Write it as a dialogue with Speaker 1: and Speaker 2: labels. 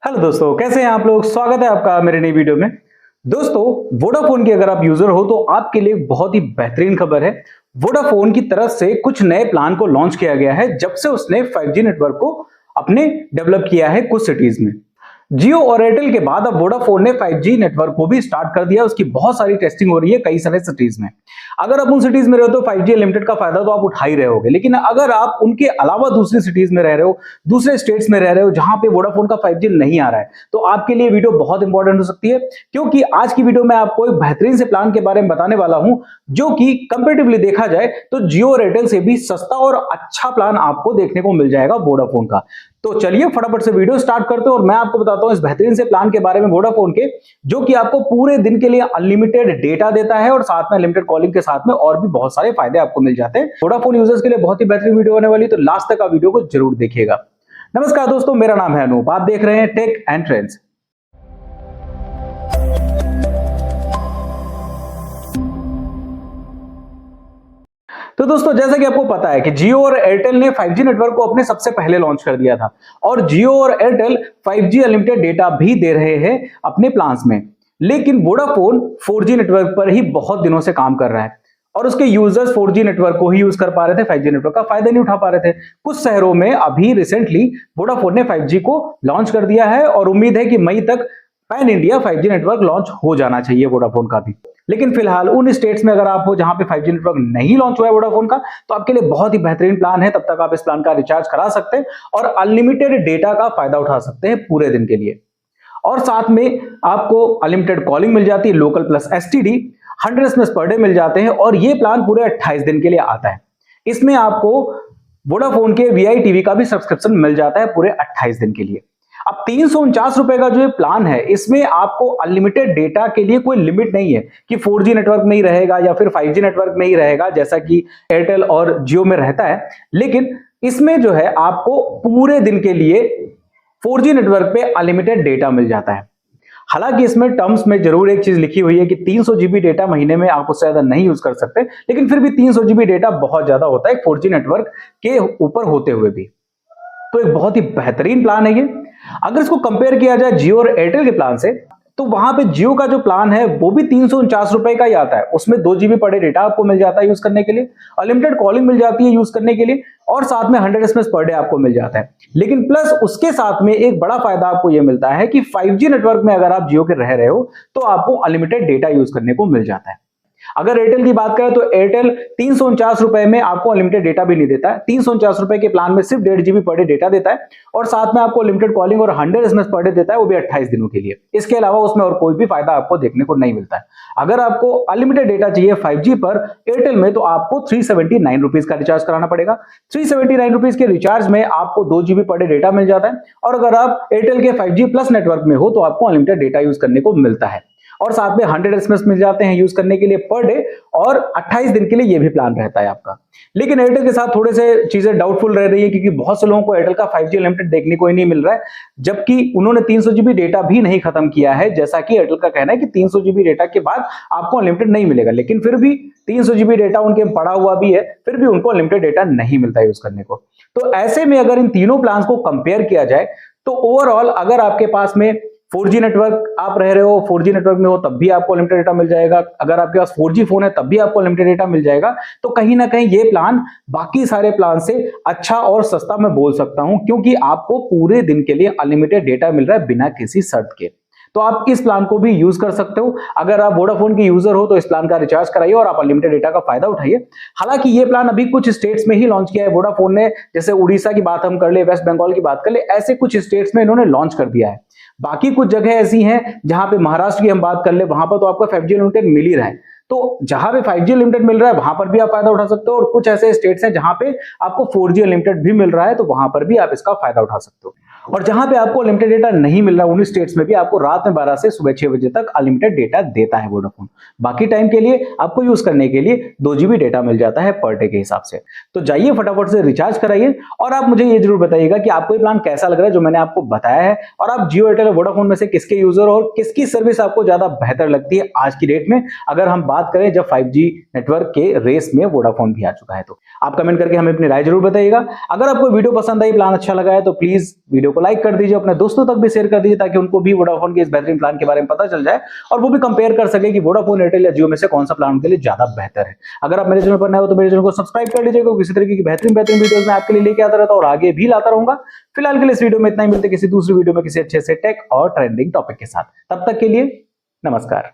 Speaker 1: Hello दोस्तों, कैसे हैं आप लोग। स्वागत है आपका मेरे नई वीडियो में। दोस्तों, वोडाफोन के अगर आप यूजर हो तो आपके लिए बहुत ही बेहतरीन खबर है। वोडाफोन की तरफ से कुछ नए प्लान को लॉन्च किया गया है जब से उसने 5G नेटवर्क को अपने डेवलप किया है कुछ सिटीज में। जियो और एयरटेल के बाद अब वोडाफोन ने 5G नेटवर्क को भी स्टार्ट कर दिया। उसकी बहुत सारी टेस्टिंग हो रही है कई सारे सिटीज में। अगर आप उन सिटीज में रहे हो तो 5G अनलिमिटेड का फायदा तो आप उठा ही रहे होगे, लेकिन अगर आप उनके अलावा दूसरी सिटीज में रह रहे हो, दूसरे स्टेट्स में रह रहे हो जहां पे वोडाफोन का 5G नहीं आ रहा है, तो आपके लिए वीडियो बहुत इंपॉर्टेंट हो सकती है। क्योंकि आज की वीडियो में आपको एक बेहतरीन से प्लान के बारे में बताने वाला हूं जो कि कंपैरेटिवली देखा जाए तो जियो और एयरटेल से भी सस्ता और अच्छा प्लान आपको देखने को मिल जाएगा वोडाफोन का। तो चलिए फटाफट से वीडियो स्टार्ट करते हैं और मैं आपको बताता हूं इस बेहतरीन से प्लान के बारे में वोडाफोन के, जो कि आपको पूरे दिन के लिए अनलिमिटेड डेटा देता है और साथ में अनलिमिटेड कॉलिंग के साथ में और भी बहुत सारे फायदे आपको मिल जाते हैं। वोडाफोन यूजर्स के लिए बहुत ही बेहतरीन वीडियो होने वाली है, तो लास्ट तक आप वीडियो को जरूर देखिएगा। नमस्कार दोस्तों, मेरा नाम है अनूप, आप देख रहे हैं टेक एंड ट्रेंड्स। तो दोस्तों, जैसा कि आपको पता है कि जियो और एयरटेल ने 5G नेटवर्क को अपने सबसे पहले लॉन्च कर दिया था और जियो और एयरटेल 5G अनलिमिटेड डेटा भी दे रहे हैं अपने प्लान्स में। लेकिन वोडाफोन 4G नेटवर्क पर ही बहुत दिनों से काम कर रहा है और उसके यूजर्स 4G नेटवर्क को ही यूज कर पा रहे थे, 5G नेटवर्क का फायदा नहीं उठा पा रहे थे। कुछ शहरों में अभी रिसेंटली वोडाफोन ने 5G को लॉन्च कर दिया है और उम्मीद है कि मई तक pan India 5G network launch हो जाना चाहिए वोडाफोन का भी। लेकिन फिलहाल उन स्टेट्स में अगर आप हो जहां पे 5G नेटवर्क नहीं लॉन्च हुआ है वोडाफोन का, तो आपके लिए बहुत ही बेहतरीन प्लान है। तब तक आप इस प्लान का रिचार्ज करा सकते हैं और अनलिमिटेड डेटा का फायदा उठा सकते हैं पूरे दिन के लिए। और साथ में आपको अनलिमिटेड कॉलिंग मिल जाती है, local plus STD, 100 SMS per day meal जाते हैं और ये प्लान पूरे 28 दिन के लिए आता है। इसमें आपको वोडाफोन के वीआई टीवी का भी सब्सक्रिप्शन मिल जाता है पूरे 28 दिन के लिए। अब 349 रुपए का जो ये प्लान है, इसमें आपको अनलिमिटेड डेटा के लिए कोई लिमिट नहीं है कि 4G नेटवर्क नहीं रहेगा या फिर 5G नेटवर्क नहीं रहेगा जैसा कि एयरटेल और जियो में रहता है। लेकिन इसमें जो है आपको पूरे दिन के लिए 4G नेटवर्क पे अनलिमिटेड डेटा मिल जाता है। हालांकि इसमें टर्म्स में जरूर एक चीज लिखी हुई है कि 300 GB डेटा महीने में आप उससे ज्यादा नहीं यूज कर सकते, लेकिन फिर भी 300 GB डेटा बहुत ज्यादा होता है 4G नेटवर्क के ऊपर होते हुए भी। तो एक बहुत ही बेहतरीन प्लान है ये। अगर इसको कंपेयर किया जाए जियो और एयरटेल के प्लान से, तो वहां पे जियो का जो प्लान है वो भी 349 रुपए का ही आता है। उसमें 2 GB पर डे डेटा आपको मिल जाता है यूज करने के लिए, अनलिमिटेड कॉलिंग मिल जाती है यूज करने के लिए और साथ में 100 एसएमएस पर डे आपको मिल जाता है। लेकिन प्लस उसके साथ में एक बड़ा फायदा आपको यह मिलता है कि 5G नेटवर्क में अगर आप जियो के रह रहे हो तो आपको अनलिमिटेड डेटा यूज करने को मिल जाता है। अगर एयरटेल की बात करें तो एयरटेल 349 रुपए में आपको अनलिमिटेड डेटा भी नहीं देता है। 349 रुपए के प्लान में सिर्फ 1.5 GB पर डे डेटा देता है और साथ में आपको लिमिटेड कॉलिंग और 100 एसएमएस पर डे देता है, वो भी 28 दिनों के लिए। इसके अलावा उसमें और कोई भी फायदा आपको देखने को नहीं मिलता है। अगर आपको अनलिमिटेड डेटा चाहिए 5G पर एयरटेल में, तो आपको 379 रुपीज का रिचार्ज कराना पड़ेगा। 379 रुपीज के रिचार्ज में आपको 2 GB पर डे डेटा मिल जाता है और अगर आप एयरटेल के 5G प्लस नेटवर्क में हो तो आपको अनलिमिटेड डेटा यूज करने को मिलता है और साथ में 100 एसएमएस मिल जाते हैं यूज करने के लिए पर डे और 28 दिन के लिए ये भी प्लान रहता है आपका। लेकिन एयरटेल के साथ थोड़े से चीजें डाउटफुल रह रही है क्योंकि बहुत से लोगों को एयरटेल का 5G अनलिमिटेड देखने को ही नहीं मिल रहा है, जबकि उन्होंने 300 GB डेटा भी नहीं खत्म किया है। जैसा कि एयरटेल का कहना है कि 300 GB डेटा के बाद आपको अनलिमिटेड नहीं मिलेगा, लेकिन फिर भी 300 GB डेटा उनके पड़ा हुआ भी है, फिर भी उनको अनलिमिटेड डेटा नहीं मिलता यूज करने को। तो ऐसे में अगर इन तीनों प्लान को कंपेयर किया जाए तो ओवरऑल अगर आपके पास में 4G नेटवर्क आप रह रहे हो, 4G नेटवर्क में हो तब भी आपको लिमिटेड डेटा मिल जाएगा, अगर आपके पास 4G फोन है तब भी आपको लिमिटेड डेटा मिल जाएगा, तो कहीं ना कहीं ये प्लान बाकी सारे प्लान से अच्छा और सस्ता मैं बोल सकता हूं, क्योंकि आपको पूरे दिन के लिए अनलिमिटेड डेटा मिल रहा है बिना किसी शर्त के। तो आप इस प्लान को भी यूज कर सकते हो। अगर आप वोडाफोन के यूजर हो तो इस प्लान का रिचार्ज कराइए और आप अनलिमिटेड डेटा का फायदा उठाइए। हालांकि ये प्लान अभी कुछ स्टेट्स में ही लॉन्च किया है वोडाफोन ने, जैसे उड़ीसा की बात हम कर ले, वेस्ट बंगाल की बात कर ले, ऐसे कुछ स्टेट्स में इन्होंने लॉन्च कर दिया है। बाकी कुछ जगह ऐसी हैं जहां पे महाराष्ट्र की हम बात कर ले, वहां पर तो आपको 5G अनलिमिटेड मिल ही रहा है। तो जहां पे 5G अनलिमिटेड मिल रहा है वहां पर भी आप फायदा उठा सकते हो और कुछ ऐसे स्टेट्स हैं जहां पे आपको 4G अनलिमिटेड भी मिल रहा है, तो वहां पर भी आप इसका फायदा उठा सकते हो। और जहां पे आपको अनलिमिटेड डेटा नहीं मिल रहा, उन स्टेट्स में भी आपको रात में 12 से सुबह 6 बजे तक अनलिमिटेड डेटा देता है वोडाफोन। बाकी टाइम के लिए आपको यूज करने के लिए 2 GB डेटा मिल जाता है पर डे के हिसाब से। तो जाइए फटाफट से रिचार्ज कराइए और आप मुझे ये जरूर बताइएगा कि आपको ये प्लान कैसा लग रहा है जो मैंने आपको बताया है, और आप जियो, एयरटेल और वोडाफोन में से किसके यूजर हो और किसकी सर्विस आपको ज्यादा बेहतर लगती है आज की डेट में। अगर हम बात बात करें जब 5G नेटवर्क के रेस में वोडाफोन भी आ चुका है। तो आप कमेंट करके हमें अपनी राय जरूर बताइएगा। अगर आपको वीडियो पसंद आई, प्लान अच्छा लगा है तो प्लीज वीडियो को लाइक कर दीजिए, अपने दोस्तों तक भी शेयर कर दीजिए ताकि उनको भी वोडाफोन के इस बेहतरीन प्लान के बारे में पता चल जाए और वो भी कंपेयर कर सके कि वोडाफोन, एयरटेल या जियो में से कौन सा प्लान उनके लिए ज्यादा बेहतर है। अगर आप मेरे चैनल पर नए हो तो मेरे चैनल को सब्सक्राइब कर लीजिएगा, किसी तरीके की बेहतरीन वीडियोस मैं आपके लिए लेके आता रहता हूं और आगे भी लाता रहूंगा। फिलहाल के लिए इस वीडियो में इतना ही, मिलते किसी दूसरी वीडियो में किसी अच्छे से टेक और ट्रेंडिंग टॉपिक के साथ। तब तक के लिए नमस्कार।